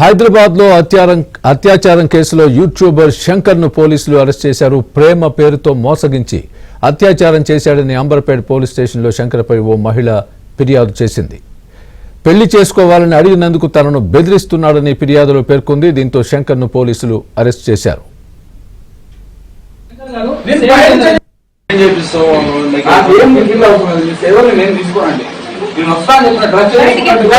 హైదరాబాద్ లో అత్యాచారం కేసులో యూట్యూబర్ శంకర్ ను పోలీసులు అరెస్ట్ చేశారు. ప్రేమ పేరుతో మోసగించి అత్యాచారం చేశాడని అంబర్పేట పోలీస్ స్టేషన్ లో శంకర్ పై ఓ మహిళ ఫిర్యాదు చేసింది. పెళ్లి చేసుకోవాలని అడిగినందుకు తనను బెదిరిస్తున్నాడని ఫిర్యాదులో పేర్కొంది. దీంతో శంకర్ ను పోలీసులు అరెస్ట్ చేశారు. నేను వస్తాను చెప్పిన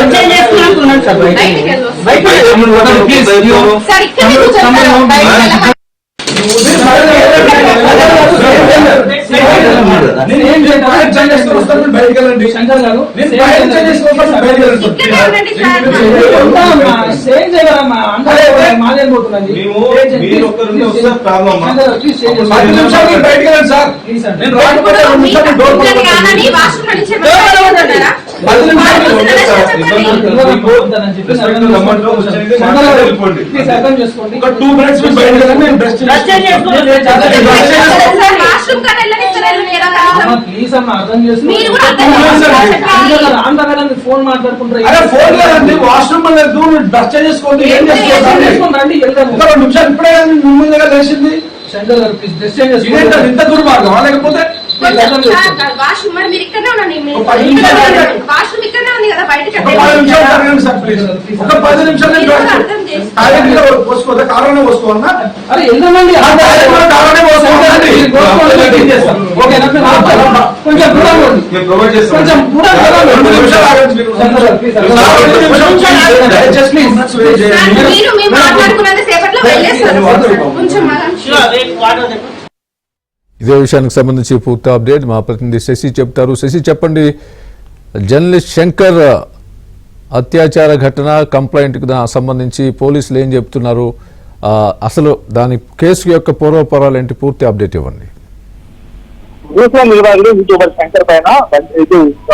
డ్రెస్ బయటకెళ్ళండి శంకర్ గారు ఫోన్ మాట్లాడుకుంటారు వాష్రూమ్ బ్రష్ చేసుకోండి. ఏం చేసుకోండి 2 నిమిషాలు ఇప్పుడే ముందు దగ్గర తెలిసింది. శంకర్ గారు ప్లీజ్ డ్రెస్ చేంజ్ చేసుకోండి. ఇంత దుర్మార్గం లేకపోతే కారణం పోసుకోవాలన్నా ఇదే విషయానికి సంబంధించి పూర్తి అప్డేట్ మా ప్రతినిధి శశి చెప్తారు. శశి చెప్పండి, జర్నలిస్ట్ శంకర్ అత్యాచార ఘటన కంప్లైంట్కి సంబంధించి పోలీసులు ఏం చెప్తున్నారు, అసలు దాని కేసు యొక్క పూర్వపరాలు ఏంటి, పూర్తి అప్డేట్ ఇవ్వండి. యూట్యూబర్ శంకర్ పైన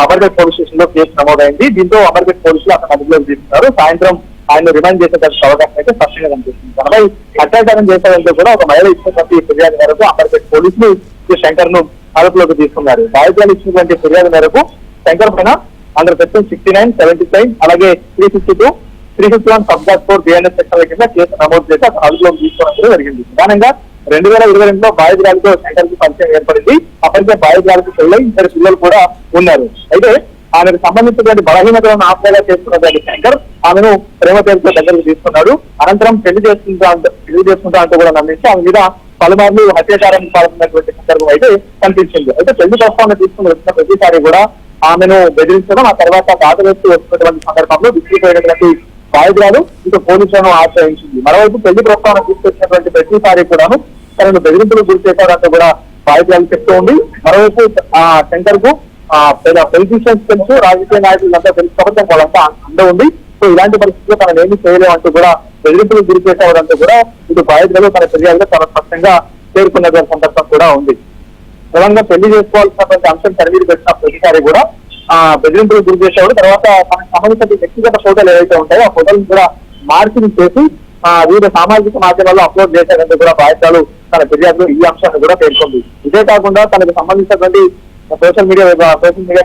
అమర్పేట పోలీస్ స్టేషన్ లో కేసు నమోదైంది. దీంతో అమర్పేట పోలీసులు అతను అదుపులోకి తీసుకున్నారు. సాయంత్రం ఆయన రిమాండ్ చేసేటువంటి అవకాశం అయితే స్పష్టంగా కనిపిస్తుంది. తనపై అత్యాచారం చేసేదంటే కూడా ఒక మహిళ ఇచ్చినటువంటి ఫిర్యాదు మేరకు అమర్పేట పోలీసులు శంకర్ ను అదుపులోకి తీసుకున్నారు. బాధితులు ఇచ్చినటువంటి ఫిర్యాదు మేరకు శంకర్ పైన అండర్ సెక్షన్ 69, 75 అలాగే 352, 351 సబ్ 4 బిఎన్ఎస్ సెక్షన్ల కింద కేసు నమోదు చేసి అతను అదుపులోకి తీసుకోవడం జరిగింది. ప్రధానంగా 2022లో బాధితురాలతో శంకర్ కి పరిచయం ఏర్పడింది. అప్పటికే బాధితురాలకు పెళ్ళై 2 పిల్లలు కూడా ఉన్నారు. అయితే ఆమెకు సంబంధించినటువంటి బలహీనతలను ఆశ్రయంగా చేసుకున్నటువంటి శంకర్ ఆమెను ప్రేమ పేరుతో దగ్గరకు తీసుకున్నాడు. అనంతరం పెళ్లి చేసుకుంటా అంటూ కూడా నమ్మించి ఆమె మీద పలుమార్లు అత్యాచారానికి పాల్గొన్నటువంటి సందర్భం అయితే కనిపించింది. అయితే పెళ్లి ప్రస్తావన తీసుకుని వచ్చిన ప్రతిసారి కూడా ఆమెను బెదిరించడం, ఆ తర్వాత బాధ వేస్తూ వస్తున్నటువంటి సందర్భంలో విసిరిపోయినటువంటి బాధితురాలు ఇటు పోలీసులను ఆశ్రయించింది. మరోవైపు పెళ్లి ప్రస్తావన తీసుకొచ్చినటువంటి ప్రతిసారి కూడాను తనను బెదిరింపులు గురి చేశారంటూ కూడా బాధితురాలు చెప్తూ ఉంది. మరోవైపు శంకర్ కు పొలిటీషియన్స్ తెలుసు, రాజకీయ నాయకులంతా తెలుసు కాబట్టి వాళ్ళంతా అండ ఉంది. సో ఇలాంటి పరిస్థితుల్లో తనను ఏమీ చేయలేమంటూ కూడా బెదిరింపులు గురి చేసేవారంటూ కూడా ఇటు బాధితులు తన చర్యలుగా చాలా స్పష్టంగా పేర్కొన్నటువంటి సందర్భం కూడా ఉంది. ప్రధానంగా పెళ్లి చేసుకోవాల్సినటువంటి అంశం తెర మీద పెట్టిన ప్రతిసారి కూడా బెదిరింపులు గురి చేసేవాడు. తర్వాత తనకు సంబంధించిన వ్యక్తిగత ఫోటోలు ఏవైతే ఉంటాయో ఆ ఫోటోలను కూడా మార్పింగ్ చేసి వివిధ సామాజిక మాధ్యమాల్లో అప్లోడ్ చేశారంటూ కూడా బాధితులు తన ఫిర్యాదులో ఈ అంశాన్ని కూడా పేర్కొంది. ఇదే కాకుండా తనకు సంబంధించినటువంటి సోషల్ మీడియా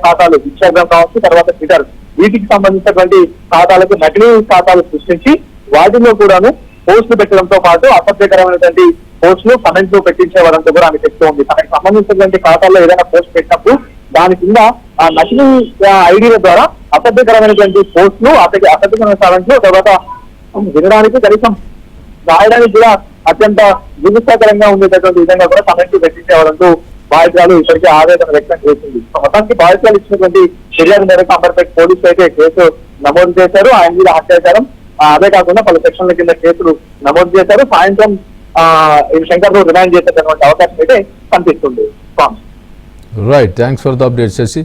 ఖాతాలు ఇన్స్టాగ్రామ్ కావచ్చు, తర్వాత ట్విట్టర్, వీటికి సంబంధించినటువంటి ఖాతాలకు నకిలీ ఖాతాలు సృష్టించి వాటిలో కూడాను పోస్టులు పెట్టడంతో పాటు అసభ్యకరమైనటువంటి పోస్టులు కమెంట్లు పెట్టించేవారంటూ కూడా ఆమె చెప్తూ ఉంది. తనకు సంబంధించినటువంటి ఖాతాల్లో ఏదైనా పోస్ట్ పెట్టినప్పుడు దాని కింద ఆ నకిలీ ఐడీల ద్వారా అసభ్యకరమైనటువంటి పోస్టులు, అసభ్యకరమైన కామెంట్లు, తర్వాత వినడానికి కనీసం రాయడానికి కూడా అత్యంత దురదృష్టకరంగా ఉండేటటువంటి విధంగా కూడా కమెంట్లు పెట్టించేవారంటూ బాధితురాలు ఇప్పటికే ఆవేదన వ్యక్తం చేసింది. మొత్తానికి బాధితురాలు ఇచ్చినటువంటి ఫిర్యాదు మేరకు అంబర్పేట పోలీసులు అయితే కేసు నమోదు చేశారు. ఆయన మీద అత్యాచారం, అదే కాకుండా పలు సెక్షన్ల కింద కేసులు నమోదు చేశారు. సాయంత్రం శంకర్ ను రిమాండ్ చేసేటటువంటి అవకాశం అయితే కనిపిస్తుంది. Right, thanks for the update Shashi.